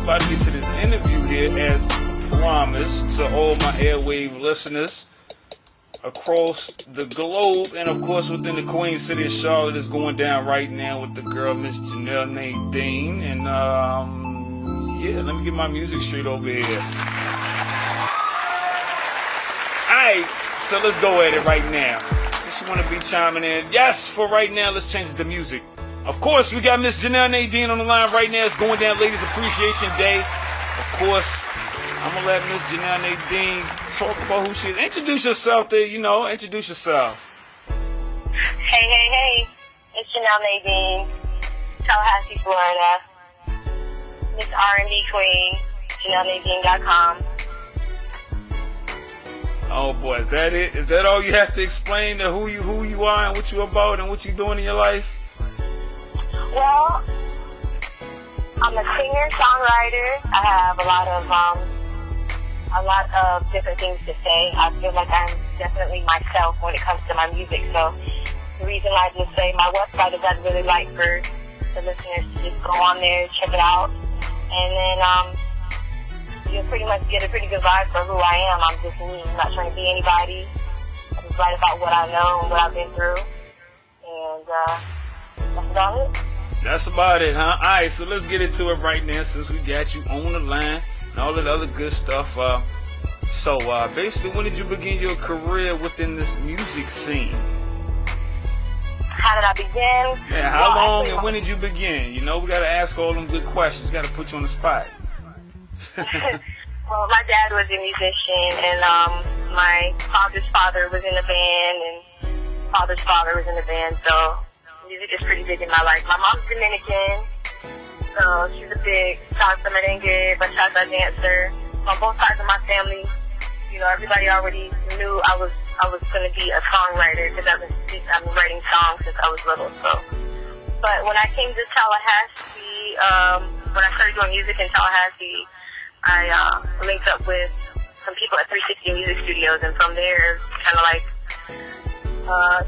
about to get to this interview here as promised to all my airwave listeners across the globe, and of course within the Queen City of Charlotte. Is going down right now with the girl Miss Janelle Nadine, and yeah, let me get my music straight over here. Alright, so let's go at it right now. Since you want to be chiming in, yes, for right now, let's change the music. Of course, we got Miss Janelle Nadine on the line right now. It's going down Ladies Appreciation Day. Of course, I'm going to let Miss Janelle Nadine talk about who she is. Introduce yourself there, introduce yourself. Hey. It's Janelle Nadine, Tallahassee, Florida. Miss R&B Queen, JanelleNadine.com. Oh boy, is that it? Is that all you have to explain to who you are and what you about and what you doing in your life? Well, I'm a singer-songwriter. I have a lot of different things to say. I feel like I'm definitely myself when it comes to my music. So the reason I just say my website is I'd really like for the listeners to just go on there, check it out, and then you'll pretty much get a pretty good vibe for who I am. I'm just me. I'm not trying to be anybody. I just write about what I know and what I've been through, and that's about it. That's about it, huh? Alright, so let's get into it right now since we got you on the line and all that other good stuff. So basically, when did you begin your career within this music scene? How did I begin? Yeah, how long and when did you begin? We got to ask all them good questions. Got to put you on the spot. Well, my dad was a musician, and my father's father was in a band, and father's father was in a band, so music is pretty big in my life. My mom's Dominican, so she's a big salsa merengue, bachata dancer. On both sides of my family, everybody already knew I was going to be a songwriter because I've been writing songs since I was little. So, but when I came to Tallahassee, when I started doing music in Tallahassee, I linked up with some people at 360 Music Studios, and from there, kind of like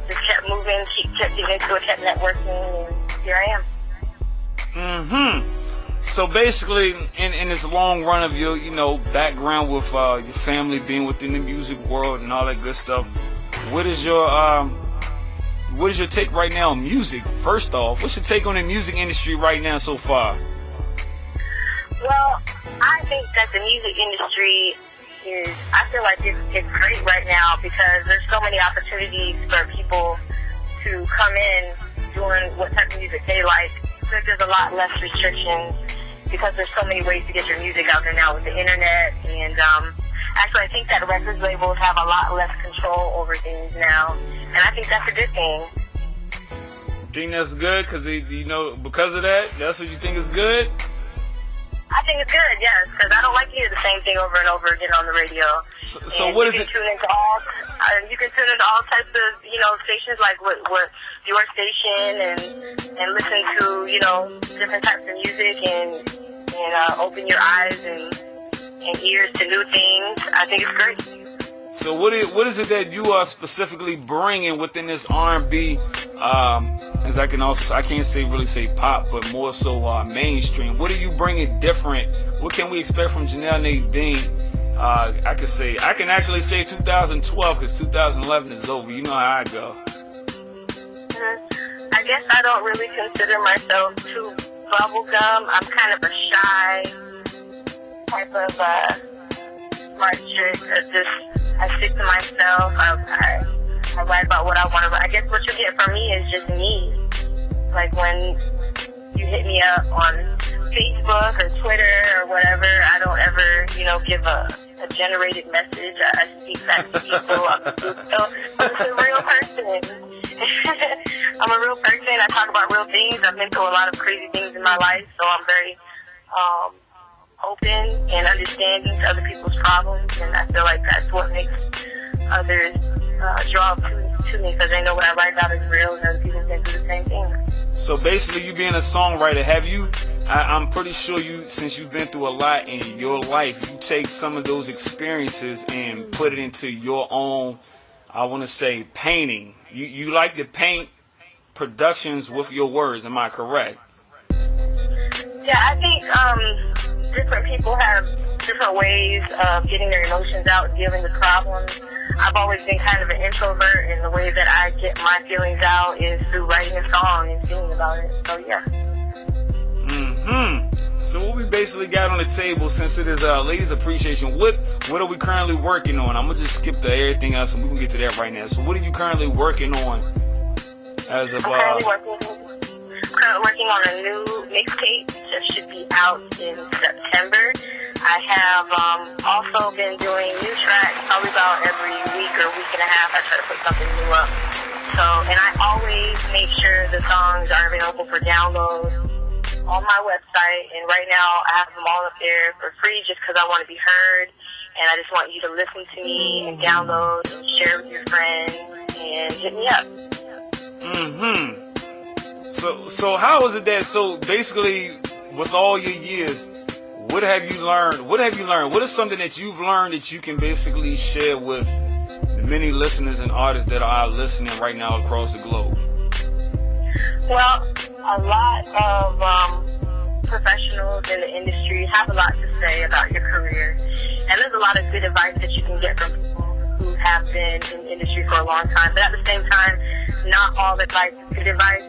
just kept moving, kept getting into it, kept networking, and here I am. So basically, in this long run of your, background with your family being within the music world and all that good stuff, what is your take right now on music? First off, what's your take on the music industry right now so far? Well, I think that the music industry I feel like it's great right now because there's so many opportunities for people to come in doing what type of music they like. There's a lot less restrictions because there's so many ways to get your music out there now with the internet. And actually, I think that record labels have a lot less control over things now, and I think that's a good thing. You think that's good because of that? That's what you think is good? I think it's good, yes, because I don't like to hear the same thing over and over again on the radio. So what is it? You can tune into all types of, stations like what your station and listen to, different types of music and open your eyes and ears to new things. I think it's great. So what is it that you are specifically bringing within this R&B? As I can't really say pop, but more so mainstream. What are you bringing different? What can we expect from Janelle Nadine? I can actually say 2012 because 2011 is over. You know how I go. I guess I don't really consider myself too bubblegum. I'm kind of a shy type of smart chick. I stick to myself. I write about what I want to write. I guess what you get from me is just me. Like when you hit me up on Facebook or Twitter or whatever, I don't ever, give a generated message. I speak back to people. I'm just a real person. I'm a real person. I talk about real things. I've been through a lot of crazy things in my life, so I'm very open and understanding to other people's problems, and I feel like that's what makes others draw to me because they know what I write about is real and other people can do the same thing. So basically, you being a songwriter, I'm pretty sure since you've been through a lot in your life, you take some of those experiences and put it into your own, I want to say, painting. You like to paint productions with your words, am I correct? Yeah, I think different people have different ways of getting their emotions out, dealing with problems. I've always been kind of an introvert, and the way that I get my feelings out is through writing a song and singing about it. So, yeah. So what we basically got on the table, since it is Ladies Appreciation, what are we currently working on? I'm going to just skip to everything else, and we can get to that right now. So what are you currently working on as of... I'm currently working on a new mixtape that should be out in September. I have also been doing new tracks probably about every week or week and a half. I try to put something new up. So, and I always make sure the songs are available for download on my website, and right now I have them all up there for free just because I want to be heard, and I just want you to listen to me and download and share with your friends and hit me up. So how is it that, so basically with all your years, what have you learned? What is something that you've learned that you can basically share with the many listeners and artists that are listening right now across the globe? Well, a lot of professionals in the industry have a lot to say about your career. And there's a lot of good advice that you can get from people who have been in the industry for a long time. But at the same time, not all advice is good advice.